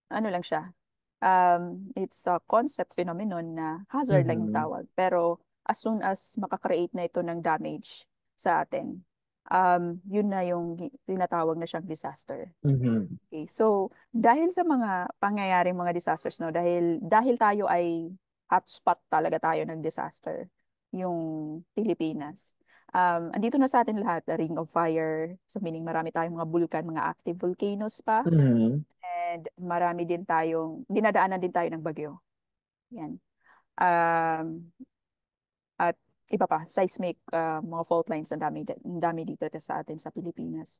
[SPEAKER 2] Ano lang siya? It's a concept phenomenon na hazard lang yung
[SPEAKER 1] Mhm.
[SPEAKER 2] tawag. Pero as soon as makakreate na ito ng damage sa atin, yun na yung tinatawag na siyang disaster.
[SPEAKER 1] Mhm.
[SPEAKER 2] Okay. So, dahil sa mga pangyayaring mga disasters, no, dahil tayo ay hotspot talaga tayo ng disaster, yung Pilipinas. Andito na sa atin lahat, the Ring of Fire. So, meaning marami tayong mga bulkan, mga active volcanoes pa.
[SPEAKER 1] Mhm.
[SPEAKER 2] And marami din dinadaanan din tayo ng bagyo. Yan. Um, at iba pa, seismic, mga fault lines, ang dami dito sa atin sa Pilipinas.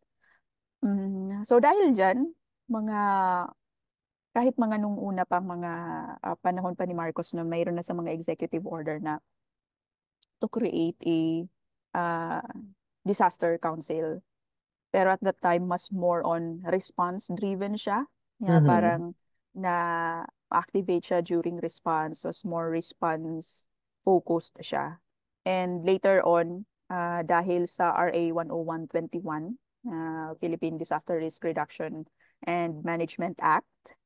[SPEAKER 2] So, dahil dyan, mga kahit mga nung una pang mga panahon pa ni Marcos na mayroon na sa mga executive order na to create a uh, disaster council. Pero at that time, mas more on response-driven siya. Yeah,
[SPEAKER 1] Mhm.
[SPEAKER 2] parang na-activate siya during response. Was more response-focused siya. And later on, dahil sa RA 10121, Philippine Disaster Risk Reduction and Management Act,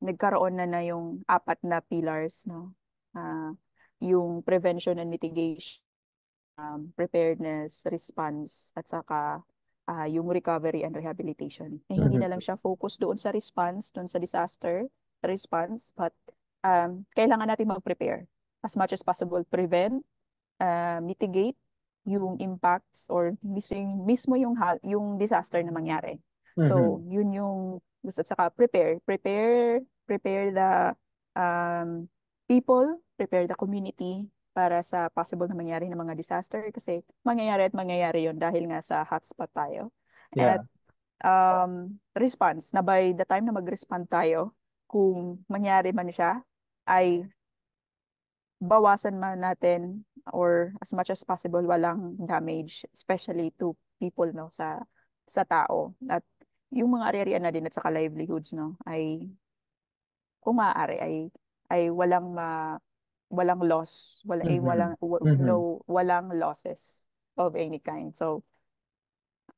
[SPEAKER 2] nagkaroon na yung apat na pillars, no? Yung prevention and mitigation, preparedness, response, at saka yung recovery and rehabilitation. Hindi na lang siya focus doon sa response, doon sa disaster response, but kailangan natin mag-prepare as much as possible, prevent, mitigate yung impacts or mismo yung disaster na mangyari. So, yun yung gusto, at saka prepare the um, people, prepare the community para sa possible na mangyari ng mga disaster kasi mangyayari at mangyayari yon dahil nga sa hotspot tayo. At
[SPEAKER 1] Yeah.
[SPEAKER 2] response na by the time na mag-respond tayo, kung mangyari man siya, ay bawasan man natin or as much as possible walang damage, especially to people, no, sa tao. At yung mga ari-arian na din at saka livelihoods, no, ay kung maaari ay walang loss, walang losses of any kind. So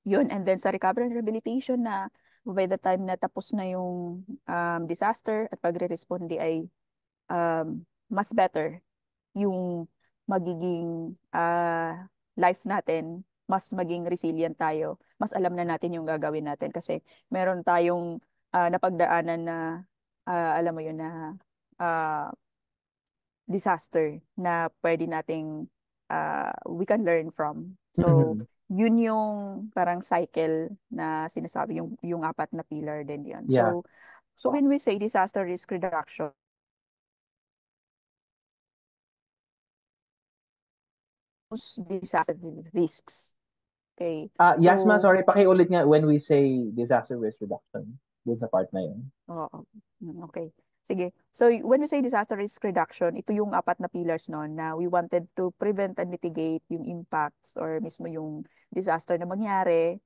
[SPEAKER 2] yun, and then sa recovery and rehabilitation na by the time na tapos na yung disaster at pagre-responde ay mas better yung magiging life natin, mas maging resilient tayo, mas alam na natin yung gagawin natin kasi meron tayong napagdaanan na alam mo yun na ah, disaster na pwede nating we can learn from. So, yun yung parang cycle na sinasabi, yung apat na pillar din yun.
[SPEAKER 1] Yeah.
[SPEAKER 2] So when we say disaster risk reduction, those disaster risks. Okay.
[SPEAKER 1] Yasma,
[SPEAKER 2] So,
[SPEAKER 1] sorry, pakiulit nga when we say disaster risk reduction. Dun sa part na yun.
[SPEAKER 2] oo. Okay. Sige. So, when we say disaster risk reduction, ito yung apat na pillars no, na we wanted to prevent and mitigate yung impacts or mismo yung disaster na mangyari,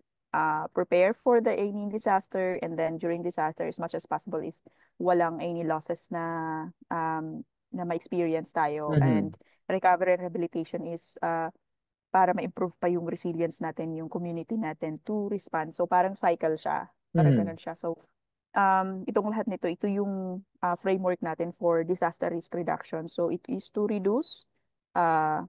[SPEAKER 2] prepare for the any disaster, and then during disaster, as much as possible is walang any losses na ma-experience tayo.
[SPEAKER 1] Mhm.
[SPEAKER 2] And recovery and rehabilitation is para ma-improve pa yung resilience natin, yung community natin to respond. So parang cycle siya. Parang
[SPEAKER 1] Mhm.
[SPEAKER 2] ganun siya. So itong lahat nito, ito yung framework natin for disaster risk reduction. So it is to reduce uh,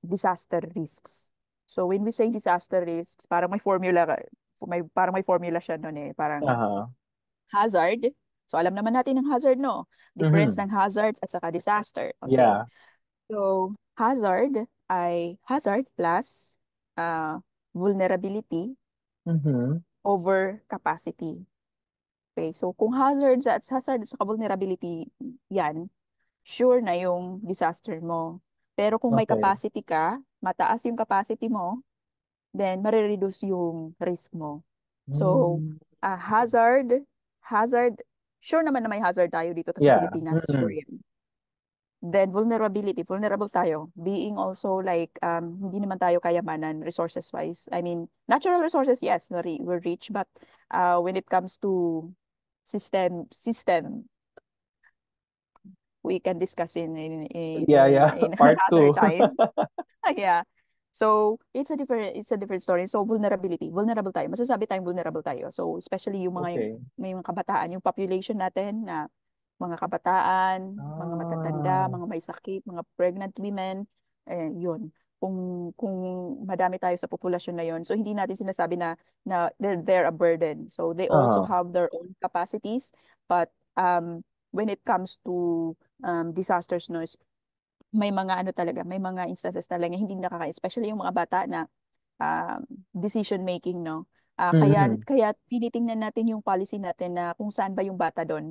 [SPEAKER 2] disaster risks. So when we say disaster risks, parang may formula, parang may formula siya nun eh. Parang
[SPEAKER 1] Aha.
[SPEAKER 2] hazard. So alam naman natin ng hazard, no? Difference
[SPEAKER 1] Mhm.
[SPEAKER 2] ng hazards at saka disaster. Okay.
[SPEAKER 1] Yeah.
[SPEAKER 2] So, hazard ay hazard plus vulnerability
[SPEAKER 1] Mhm.
[SPEAKER 2] over capacity. Okay, so kung hazard sa vulnerability yan, sure na yung disaster mo. Pero kung may
[SPEAKER 1] Okay.
[SPEAKER 2] capacity ka, mataas yung capacity mo, then marireduce yung risk mo. So,
[SPEAKER 1] Mm.
[SPEAKER 2] hazard, sure naman na may hazard tayo dito sa
[SPEAKER 1] Yeah.
[SPEAKER 2] Pilipinas, sure
[SPEAKER 1] Mhm.
[SPEAKER 2] yan. Then vulnerability, vulnerable tayo. Being also like, hindi naman tayo kayamanan resources-wise. I mean, natural resources, yes, we're rich, but when it comes to system, we can discuss
[SPEAKER 1] Yeah, yeah.
[SPEAKER 2] in
[SPEAKER 1] Part
[SPEAKER 2] another
[SPEAKER 1] 2.
[SPEAKER 2] time. Yeah. So, it's a different story. So, vulnerable tayo. Masasabi tayong vulnerable tayo. So, especially yung
[SPEAKER 1] Okay.
[SPEAKER 2] may mga kabataan, yung population natin na mga kabataan, mga matatanda,
[SPEAKER 1] Ah.
[SPEAKER 2] mga may sakit, mga pregnant women, yun. Kung madami tayo sa populasyon na yun, so hindi natin sinasabi na they're a burden. So they also
[SPEAKER 1] Aha.
[SPEAKER 2] have their own capacities, but when it comes to disasters, no, may mga ano talaga, may mga instances talaga hindi especially yung mga bata na um, decision making, no? Kaya
[SPEAKER 1] Mhm.
[SPEAKER 2] kaya tinitingnan natin yung policy natin na kung saan ba yung bata doon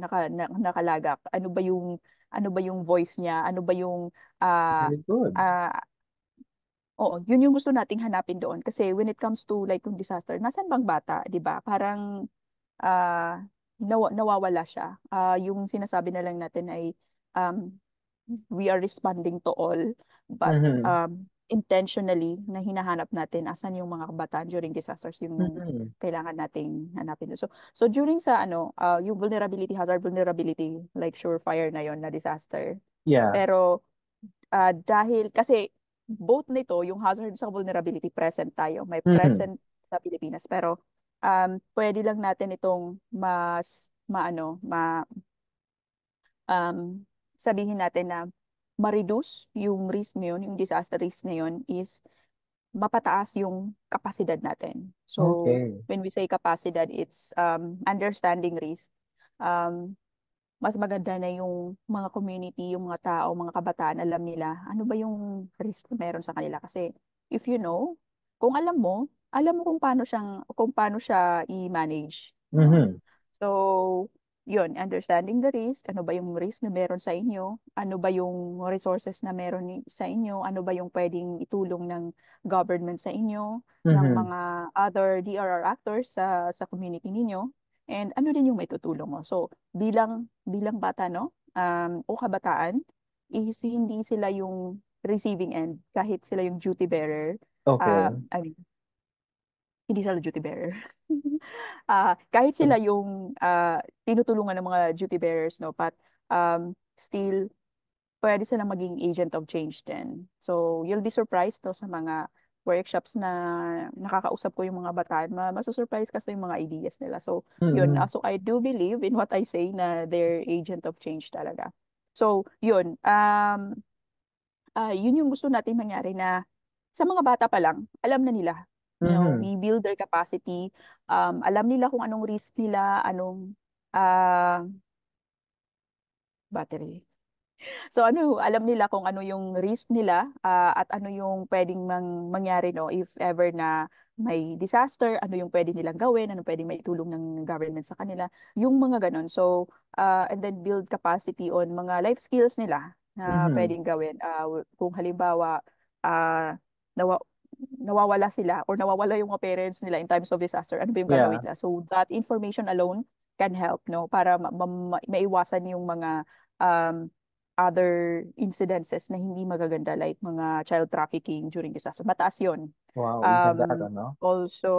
[SPEAKER 2] nakalagak, ano ba yung voice niya, ano ba yung ah
[SPEAKER 1] Very good.
[SPEAKER 2] ah, oo, yun yung gusto nating hanapin doon kasi when it comes to like yung disaster, nasaan bang bata, 'di ba? Parang nawawala siya. Yung sinasabi na lang natin ay um, we are responding to all, but
[SPEAKER 1] Mhm.
[SPEAKER 2] intentionally na hinahanap natin asan yung mga kabataan during disasters yung
[SPEAKER 1] Mhm.
[SPEAKER 2] kailangan nating hanapin. So during sa yung vulnerability, like surefire na yon na disaster.
[SPEAKER 1] Yeah.
[SPEAKER 2] Pero dahil kasi both nito, yung hazard sa vulnerability, present tayo. May
[SPEAKER 1] Mhm.
[SPEAKER 2] present sa Pilipinas. Pero pwede lang natin itong um, sabihin natin na ma-reduce yung risk na yun, yung disaster risk na yun is mapataas yung kapasidad natin. So,
[SPEAKER 1] Okay.
[SPEAKER 2] when we say kapasidad, it's understanding risk. Um, Mas maganda na yung mga community, yung mga tao, mga kabataan, alam nila ano ba yung risk na meron sa kanila. Kasi if you know, kung alam mo kung paano siya i-manage, no?
[SPEAKER 1] Mhm.
[SPEAKER 2] So, yun, understanding the risk, ano ba yung risk na meron sa inyo, ano ba yung resources na meron sa inyo, ano ba yung pwedeng itulong ng government sa inyo, ng
[SPEAKER 1] Mhm.
[SPEAKER 2] mga other DRR actors sa community ninyo, and ano din yung may tutulong mo. So, bilang bata, no, o kabataan, is hindi sila yung receiving end, kahit sila yung duty bearer,
[SPEAKER 1] Okay.
[SPEAKER 2] I mean, hindi sila duty bearer. Kahit sila yung tinutulungan ng mga duty bearers, no, but still, pwede silang maging agent of change din. So, you'll be surprised no, sa mga workshops na nakakausap ko yung mga bataan, masusurprise kasi yung mga ideas nila. So, yun.
[SPEAKER 1] Mhm.
[SPEAKER 2] So, I do believe in what I say na they're agent of change talaga. So, yun. Yun yung gusto natin mangyari na sa mga bata pa lang, alam na nila. No,
[SPEAKER 1] Mhm.
[SPEAKER 2] we build their capacity. Alam nila kung anong risk nila, anong ah battery. So alam nila kung ano yung risk nila at ano yung pwedeng mangyari no if ever na may disaster, ano yung pwede nilang gawin, ano pwedeng maitulong ng government sa kanila, yung mga ganon. So and then build capacity on mga life skills nila na
[SPEAKER 1] Mhm.
[SPEAKER 2] pwedeng gawin. Kung halimbawa uh, nawa nawawala sila or nawawala yung mga parents nila in times of disaster, ano ba yung gagawin
[SPEAKER 1] Yeah.
[SPEAKER 2] nila? So that information alone can help no para maiwasan yung mga um, other incidences na hindi magaganda like mga child trafficking during disaster. Mataas yun.
[SPEAKER 1] Wow, even that, ano?
[SPEAKER 2] Also,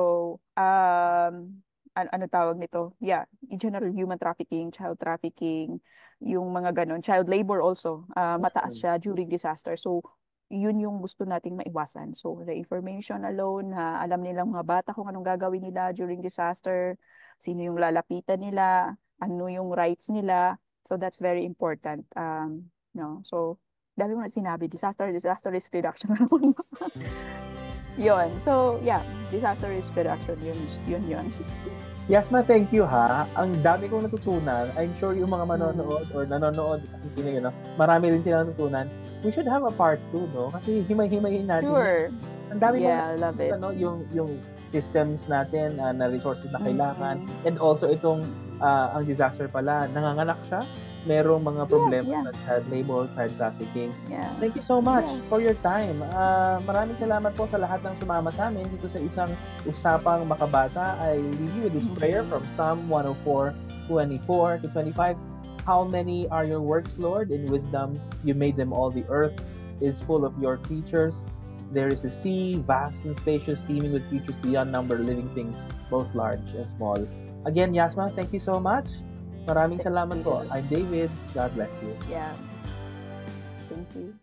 [SPEAKER 2] ano tawag nito? Yeah, in general, human trafficking, child trafficking, yung mga ganon. Child labor also, mataas
[SPEAKER 1] Mhm.
[SPEAKER 2] siya during disaster. So, yun yung gusto nating maiwasan. So, the information alone, alam nilang mga bata kung anong gagawin nila during disaster, sino yung lalapitan nila, ano yung rights nila. So, that's very important. No? So, dami mo na sinabi, disaster risk reduction. Yun. So, yeah, disaster risk reduction, yun.
[SPEAKER 1] Yasma, thank you ha. Ang dami kong natutunan. I'm sure yung mga
[SPEAKER 2] Mm.
[SPEAKER 1] manonood or nanonood, kasi sino yun, no? Marami rin silang natutunan. We should have a part 2, no? Kasi himay-himayin natin yan.
[SPEAKER 2] Sure.
[SPEAKER 1] Ang dami kong
[SPEAKER 2] Yeah, I love it.
[SPEAKER 1] natutunan, no? Yung systems natin na resources na kailangan.
[SPEAKER 2] Mm.
[SPEAKER 1] And also itong, ang disaster pala, nanganganak siya. Merong mga
[SPEAKER 2] Yeah,
[SPEAKER 1] problema
[SPEAKER 2] yeah,
[SPEAKER 1] sa child labor, child trafficking.
[SPEAKER 2] yeah,
[SPEAKER 1] Thank you so much
[SPEAKER 2] yeah.
[SPEAKER 1] for your time. Maraming salamat po sa lahat ng sumama sa amin dito sa isang Usapang Makabata. I leave you with this prayer from Psalm 104:24 to 25. How many are your works, Lord? In wisdom you made them all. The earth is full of your creatures. There is a sea, vast and spacious, teeming with creatures beyond number, living things, both large and small. Again, Yasma, thank you so much. Maraming salamat po. I'm David. God bless you.
[SPEAKER 2] Yeah. Thank you.